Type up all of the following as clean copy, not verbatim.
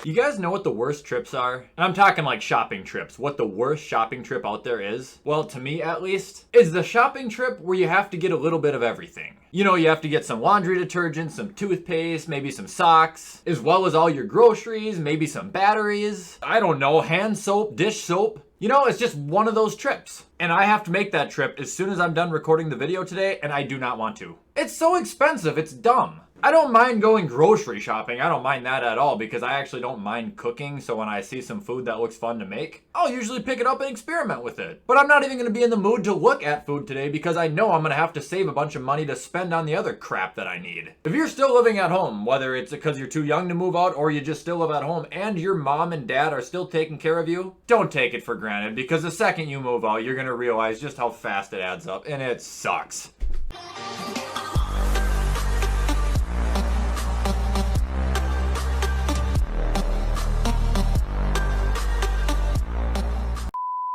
You guys know what the worst trips are? And I'm talking like shopping trips. What the worst shopping trip out there is? Well, to me at least, is the shopping trip where you have to get a little bit of everything. You know, you have to get some laundry detergent, some toothpaste, maybe some socks, as well as all your groceries, maybe some batteries, I don't know, hand soap, dish soap. You know, it's just one of those trips. And I have to make that trip as soon as I'm done recording the video today, and I do not want to. It's so expensive, it's dumb. I don't mind going grocery shopping. I don't mind that at all because I actually don't mind cooking. So when I see some food that looks fun to make, I'll usually pick it up and experiment with it. But I'm not even going to be in the mood to look at food today because I know I'm going to have to save a bunch of money to spend on the other crap that I need. If you're still living at home, whether it's because you're too young to move out or you just still live at home and your mom and dad are still taking care of you, don't take it for granted because the second you move out, you're going to realize just how fast it adds up and it sucks.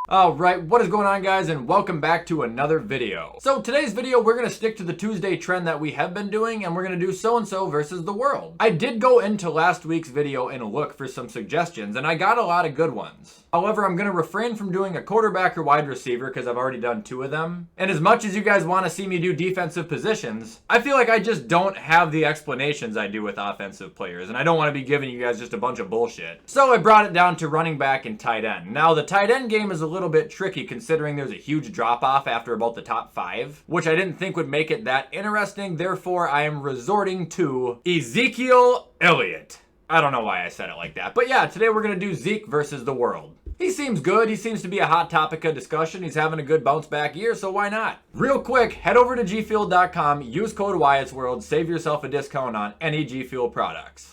Alright, what is going on guys, and welcome back to another video. So today's video, we're going to stick to the Tuesday trend that we have been doing, and we're going to do so-and-so versus the world. I did go into last week's video and look for some suggestions, and I got a lot of good ones. However, I'm going to refrain from doing a quarterback or wide receiver because I've already done 2 of them. And as much as you guys want to see me do defensive positions, I feel like I just don't have the explanations I do with offensive players, and I don't want to be giving you guys just a bunch of bullshit. So I brought it down to running back and tight end. Now, the tight end game is a little bit tricky considering there's a huge drop-off after about the top 5, which I didn't think would make it that interesting. Therefore, I am resorting to Zeke Elliot. I don't know why I said it like that. But yeah, today we're going to do Zeke versus the world. He seems good. He seems to be a hot topic of discussion. He's having a good bounce back year, so why not? Real quick, head over to gfuel.com, use code WyattzWorld, save yourself a discount on any G Fuel products.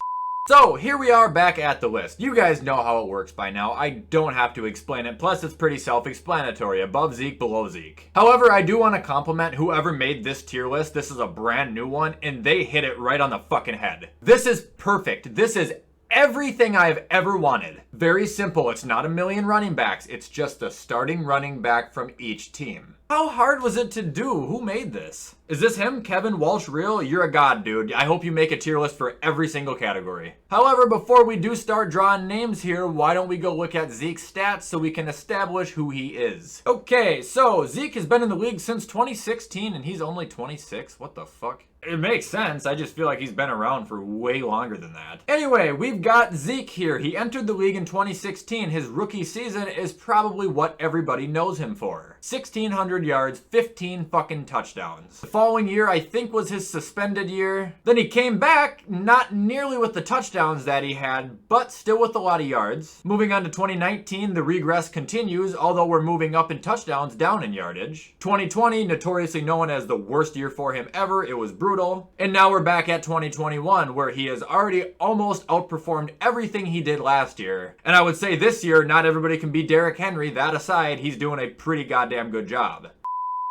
So here we are back at the list. You guys know how it works by now. I don't have to explain it. Plus it's pretty self-explanatory. Above Zeke, below Zeke. However, I do want to compliment whoever made this tier list. This is a brand new one and they hit it right on the fucking head. This is perfect. This is everything I've ever wanted. Very simple. It's not a million running backs. It's just the starting running back from each team. How hard was it to do? Who made this? Is this him, Kevin Walsh Real? You're a god, dude. I hope you make a tier list for every single category. However, before we do start drawing names here, why don't we go look at Zeke's stats so we can establish who he is. Okay, so Zeke has been in the league since 2016 and he's only 26. What the fuck? It makes sense. I just feel like he's been around for way longer than that. Anyway, we've got Zeke here. He entered the league in 2016. His rookie season is probably what everybody knows him for. 1,600 yards, 15 fucking touchdowns. The following year, I think, was his suspended year. Then he came back, not nearly with the touchdowns that he had, but still with a lot of yards. Moving on to 2019, the regress continues, although we're moving up in touchdowns, down in yardage. 2020, notoriously known as the worst year for him ever. It was brutal. And now we're back at 2021 where he has already almost outperformed everything he did last year. And I would say this year, not everybody can be Derrick Henry. That aside, he's doing a pretty goddamn good job.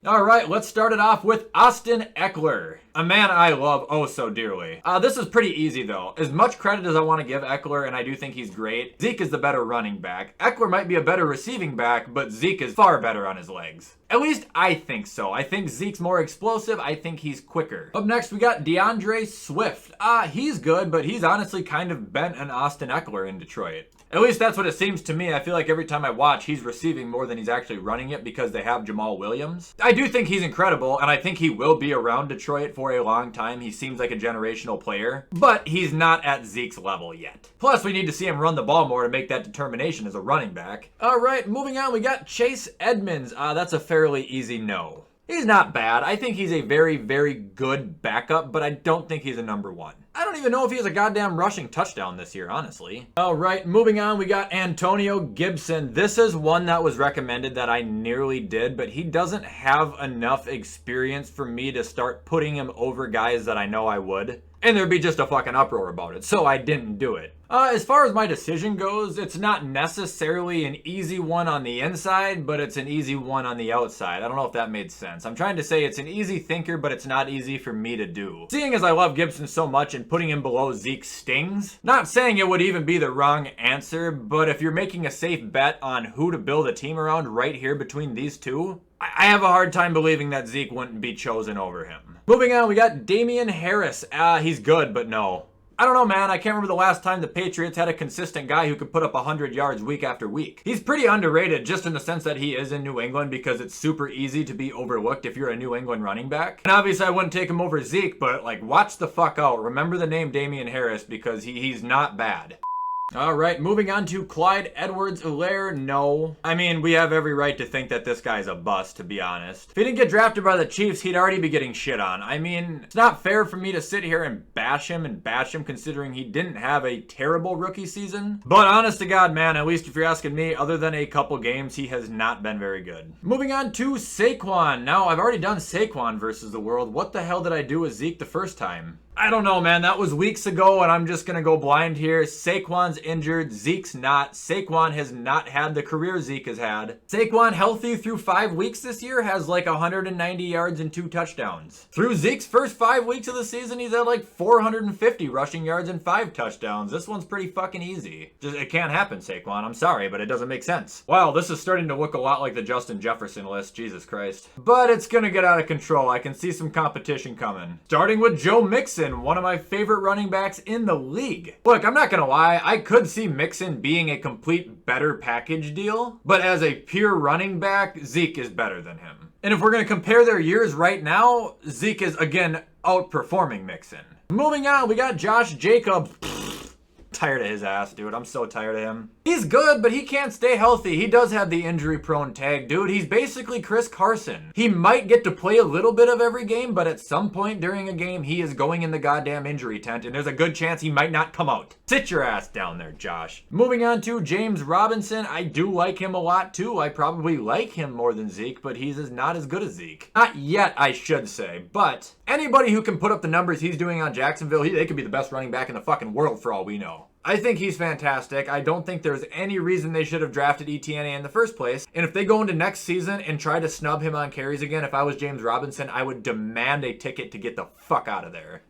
All right, let's start it off with Austin Eckler, a man I love oh so dearly. This is pretty easy though. As much credit as I want to give Eckler, and I do think he's great, Zeke is the better running back. Eckler might be a better receiving back, but Zeke is far better on his legs. At least I think so. I think Zeke's more explosive. I think he's quicker. Up next, we got Deandre Swift. He's good, but he's honestly kind of bent an Austin Eckler in Detroit. At least that's what it seems to me. I feel like every time I watch, he's receiving more than he's actually running it because they have Jamal Williams. I do think he's incredible, and I think he will be around Detroit for a long time. He seems like a generational player, but he's not at Zeke's level yet. Plus, we need to see him run the ball more to make that determination as a running back. All right, moving on, we got Chase Edmunds. That's a fairly easy no. He's not bad. I think he's a very, very good backup, but I don't think he's a number 1. I don't even know if he has a goddamn rushing touchdown this year, honestly. All right, moving on, we got Antonio Gibson. This is one that was recommended that I nearly did, but he doesn't have enough experience for me to start putting him over guys that I know I would. And there'd be just a fucking uproar about it, so I didn't do it. As far as my decision goes, it's not necessarily an easy one on the inside, but it's an easy one on the outside. I don't know if that made sense. I'm trying to say it's an easy thinker, but it's not easy for me to do. Seeing as I love Gibson so much and putting him below Zeke stings, not saying it would even be the wrong answer, but if you're making a safe bet on who to build a team around right here between these two, I have a hard time believing that Zeke wouldn't be chosen over him. Moving on, we got Damien Harris. He's good, but no. I don't know, man. I can't remember the last time the Patriots had a consistent guy who could put up 100 yards week after week. He's pretty underrated just in the sense that he is in New England because it's super easy to be overlooked if you're a New England running back. And obviously I wouldn't take him over Zeke, but like watch the fuck out. Remember the name Damien Harris because he's not bad. All right, moving on to Clyde Edwards-Helaire. No. I mean, we have every right to think that this guy's a bust, to be honest. If he didn't get drafted by the Chiefs, he'd already be getting shit on. I mean, it's not fair for me to sit here and bash him considering he didn't have a terrible rookie season. But honest to God, man, at least if you're asking me, other than a couple games, he has not been very good. Moving on to Saquon. Now, I've already done Saquon versus the world. What the hell did I do with Zeke the first time? I don't know, man. That was weeks ago, and I'm just going to go blind here. Saquon's injured. Zeke's not. Saquon has not had the career Zeke has had. Saquon, healthy through 5 weeks this year, has like 190 yards and 2 touchdowns. Through Zeke's first 5 weeks of the season, he's had like 450 rushing yards and 5 touchdowns. This one's pretty fucking easy. Just, it can't happen, Saquon. I'm sorry, but it doesn't make sense. Wow, this is starting to look a lot like the Justin Jefferson list. Jesus Christ. But it's going to get out of control. I can see some competition coming. Starting with Joe Mixon, one of my favorite running backs in the league. Look, I'm not gonna lie, I could see Mixon being a complete better package deal, but as a pure running back, Zeke is better than him. And if we're gonna compare their years right now, Zeke is again outperforming Mixon. Moving on, we got Josh Jacobs. Tired of his ass, dude. I'm so tired of him. He's good, but he can't stay healthy. He does have the injury-prone tag, dude. He's basically Chris Carson. He might get to play a little bit of every game, but at some point during a game, he is going in the goddamn injury tent, and there's a good chance he might not come out. Sit your ass down there, Josh. Moving on to James Robinson. I do like him a lot, too. I probably like him more than Zeke, but he's not as good as Zeke. Not yet, I should say, but anybody who can put up the numbers he's doing on Jacksonville, they could be the best running back in the fucking world for all we know. I think he's fantastic. I don't think there's any reason they should have drafted Etienne in the first place. And if they go into next season and try to snub him on carries again, if I was James Robinson, I would demand a ticket to get the fuck out of there.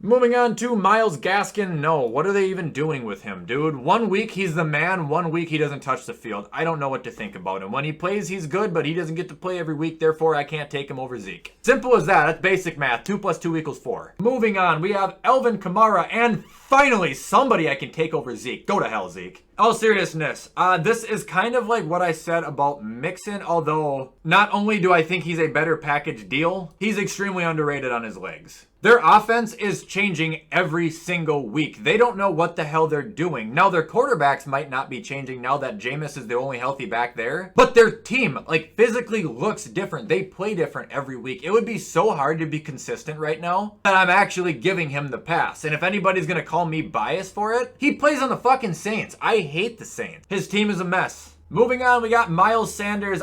Moving on to Myles Gaskin. No, what are they even doing with him, dude? 1 week he's the man, 1 week he doesn't touch the field. I don't know what to think about him. When he plays, he's good, but he doesn't get to play every week, therefore I can't take him over Zeke. Simple as that. That's basic math. 2 + 2 = 4. Moving on, we have Alvin Kamara, and finally somebody I can take over Zeke. Go to hell, Zeke. All seriousness, this is kind of like what I said about Mixon, although not only do I think he's a better package deal, he's extremely underrated on his legs. Their offense is changing every single week. They don't know what the hell they're doing. Now, their quarterbacks might not be changing now that Jameis is the only healthy back there, but their team, like, physically looks different. They play different every week. It would be so hard to be consistent right now that I'm actually giving him the pass. And if anybody's gonna call me biased for it, he plays on the fucking Saints. I hate the Saints. His team is a mess. Moving on, we got Miles Sanders.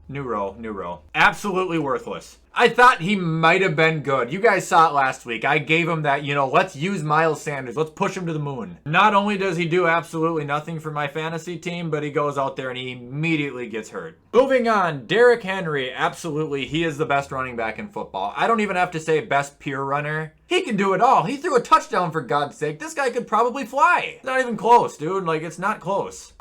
New row. Absolutely worthless. I thought he might have been good. You guys saw it last week. I gave him that, let's use Miles Sanders. Let's push him to the moon. Not only does he do absolutely nothing for my fantasy team, but he goes out there and he immediately gets hurt. Moving on, Derrick Henry. Absolutely, he is the best running back in football. I don't even have to say best pure runner. He can do it all. He threw a touchdown, for God's sake. This guy could probably fly. It's not even close, dude. Like, it's not close.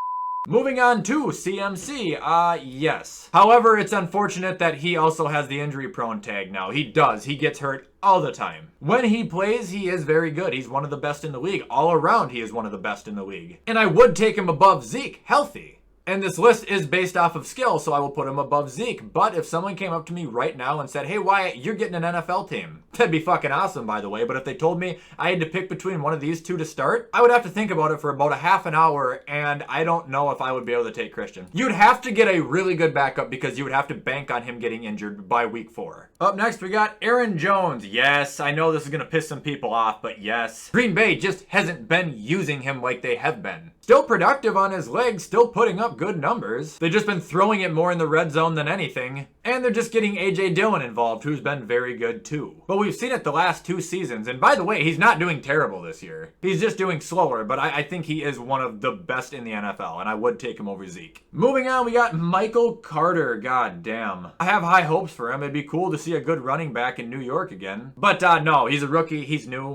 Moving on to CMC, yes. However, it's unfortunate that he also has the injury-prone tag now. He does. He gets hurt all the time. When he plays, he is very good. He's one of the best in the league. All around, he is one of the best in the league. And I would take him above Zeke, healthy. And this list is based off of skill, so I will put him above Zeke. But if someone came up to me right now and said, hey, Wyatt, you're getting an NFL team, that'd be fucking awesome, by the way. But if they told me I had to pick between one of these two to start, I would have to think about it for about a half an hour, and I don't know if I would be able to take Christian. You'd have to get a really good backup because you would have to bank on him getting injured by week 4. Up next, we got Aaron Jones. Yes, I know this is going to piss some people off, but yes. Green Bay just hasn't been using him like they have been. Still productive on his legs, still putting up good numbers. They've just been throwing it more in the red zone than anything. And they're just getting A.J. Dillon involved, who's been very good too. But we've seen it the last 2 seasons. And by the way, he's not doing terrible this year. He's just doing slower, but I think he is one of the best in the NFL, and I would take him over Zeke. Moving on, we got Michael Carter. God damn. I have high hopes for him. It'd be cool to see a good running back in New York again. But no, he's a rookie. He's new.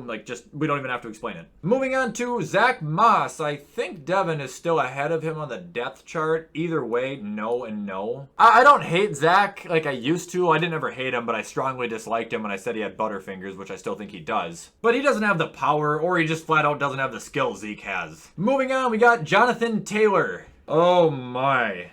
We don't even have to explain it. Moving on to Zack Moss. I think think Devin is still ahead of him on the depth chart. Either way, no and no. I don't hate Zach like I used to. I didn't ever hate him, but I strongly disliked him when I said he had butterfingers, which I still think he does. But he doesn't have the power, or he just flat out doesn't have the skill Zeke has. Moving on, we got Jonathan Taylor. Oh my.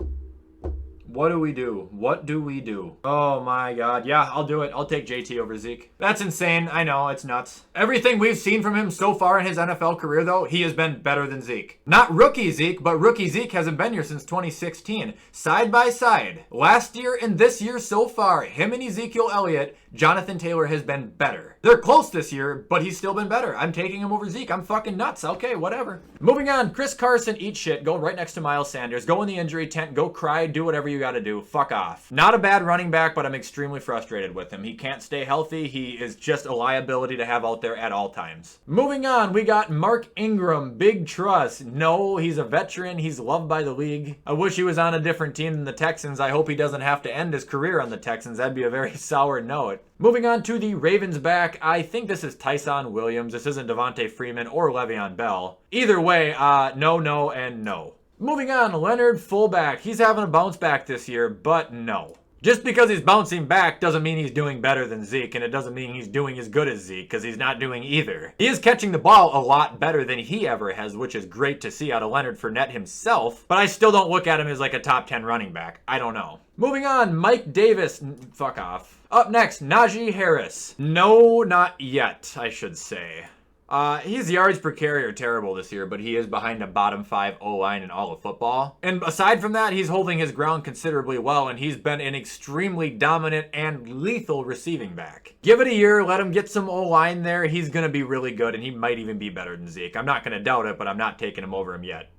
What do we do? What do we do? Oh my God. Yeah, I'll do it. I'll take JT over Zeke. That's insane. I know, it's nuts. Everything we've seen from him so far in his NFL career, though, he has been better than Zeke. Not rookie Zeke, but rookie Zeke hasn't been here since 2016. Side by side, last year and this year so far, him and Ezekiel Elliott, Jonathan Taylor has been better. They're close this year, but he's still been better. I'm taking him over Zeke. I'm fucking nuts. Okay, whatever. Moving on, Chris Carson, eat shit. Go right next to Miles Sanders. Go in the injury tent. Go cry. Do whatever you gotta do. Fuck off. Not a bad running back, but I'm extremely frustrated with him. He can't stay healthy. He is just a liability to have out there at all times. Moving on, we got Mark Ingram. Big trust. No, he's a veteran. He's loved by the league. I wish he was on a different team than the Texans. I hope he doesn't have to end his career on the Texans. That'd be a very sour note. Moving on to the Ravens back, I think this is Tyson Williams. This isn't Devontae Freeman or Le'Veon Bell. Either way, no, no, and no. Moving on, Leonard fullback. He's having a bounce back this year, but no. Just because he's bouncing back doesn't mean he's doing better than Zeke, and it doesn't mean he's doing as good as Zeke, because he's not doing either. He is catching the ball a lot better than he ever has, which is great to see out of Leonard Fournette himself, but I still don't look at him as like a top 10 running back. I don't know. Moving on, Mike Davis. Fuck off. Up next, Najee Harris. No, not yet, I should say. His yards per carry are terrible this year, but he is behind a bottom 5 O-line in all of football. And aside from that, he's holding his ground considerably well, and he's been an extremely dominant and lethal receiving back. Give it a year, let him get some O-line there, he's going to be really good, and he might even be better than Zeke. I'm not going to doubt it, but I'm not taking him over him yet.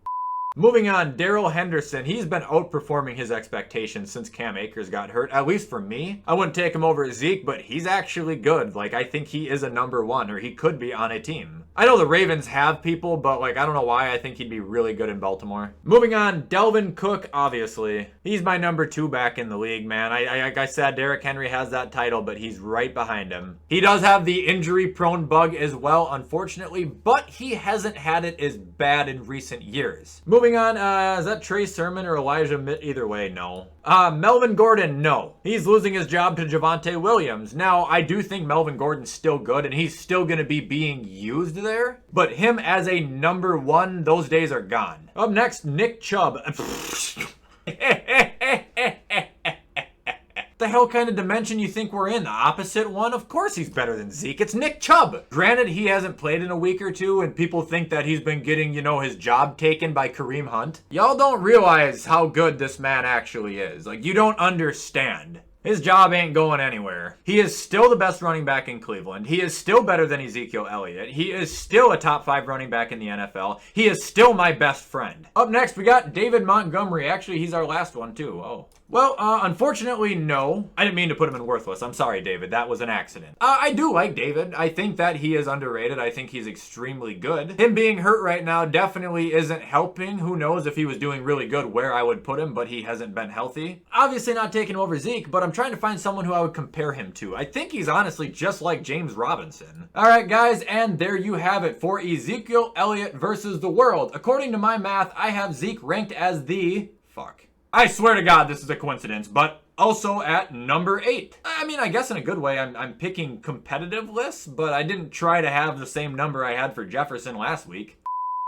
Moving on, Daryl Henderson. He's been outperforming his expectations since Cam Akers got hurt, at least for me. I wouldn't take him over Zeke, but he's actually good. Like, I think he is a #1, or he could be on a team. I know the Ravens have people, but like, I don't know why I think he'd be really good in Baltimore. Moving on, Delvin Cook, obviously. He's my #2 back in the league, man. Like I said, Derrick Henry has that title, but he's right behind him. He does have the injury-prone bug as well, unfortunately, but he hasn't had it as bad in recent years. Moving on, is that Trey Sermon or Elijah Mitt? Either way, no. Melvin Gordon, no. He's losing his job to Javonte Williams. Now, I do think Melvin Gordon's still good, and he's still going to be being used there. But him as a #1, those days are gone. Up next, Nick Chubb. The hell kind of dimension you think we're in? The opposite one? Of course he's better than Zeke. It's Nick Chubb. Granted, he hasn't played in a week or two, and people think that he's been getting, his job taken by Kareem Hunt. Y'all don't realize how good this man actually is. Like, you don't understand. His job ain't going anywhere. He is still the best running back in Cleveland. He is still better than Ezekiel Elliott. He is still a top 5 running back in the NFL. He is still my best friend. Up next, we got David Montgomery. Actually, he's our last one, too. Oh. Well, unfortunately, no. I didn't mean to put him in worthless. I'm sorry, David. That was an accident. I do like David. I think that he is underrated. I think he's extremely good. Him being hurt right now definitely isn't helping. Who knows if he was doing really good where I would put him, but he hasn't been healthy. Obviously not taking over Zeke, but I'm trying to find someone who I would compare him to. I think he's honestly just like James Robinson. All right, guys, and there you have it for Ezekiel Elliott versus the world. According to my math, I have Zeke ranked as the... Fuck. I swear to God this is a coincidence, but also at #8. I mean, I guess in a good way, I'm picking competitive lists, but I didn't try to have the same number I had for Jefferson last week.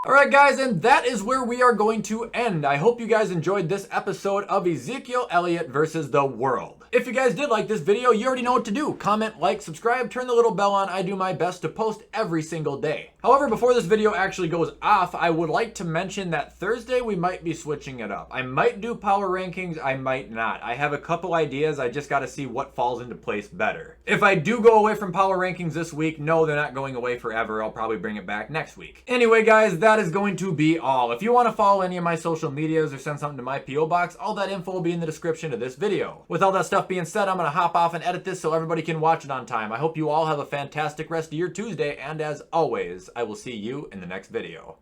Alright guys, and that is where we are going to end. I hope you guys enjoyed this episode of Ezekiel Elliott versus the world. If you guys did like this video, you already know what to do. Comment, like, subscribe, turn the little bell on. I do my best to post every single day. However, before this video actually goes off, I would like to mention that Thursday we might be switching it up. I might do power rankings, I might not. I have a couple ideas, I just gotta see what falls into place better. If I do go away from power rankings this week, no, they're not going away forever. I'll probably bring it back next week. Anyway guys, that is going to be all. If you want to follow any of my social medias or send something to my P.O. box, all that info will be in the description of this video. With all that stuff being said, I'm going to hop off and edit this so everybody can watch it on time. I hope you all have a fantastic rest of your Tuesday, and as always, I will see you in the next video.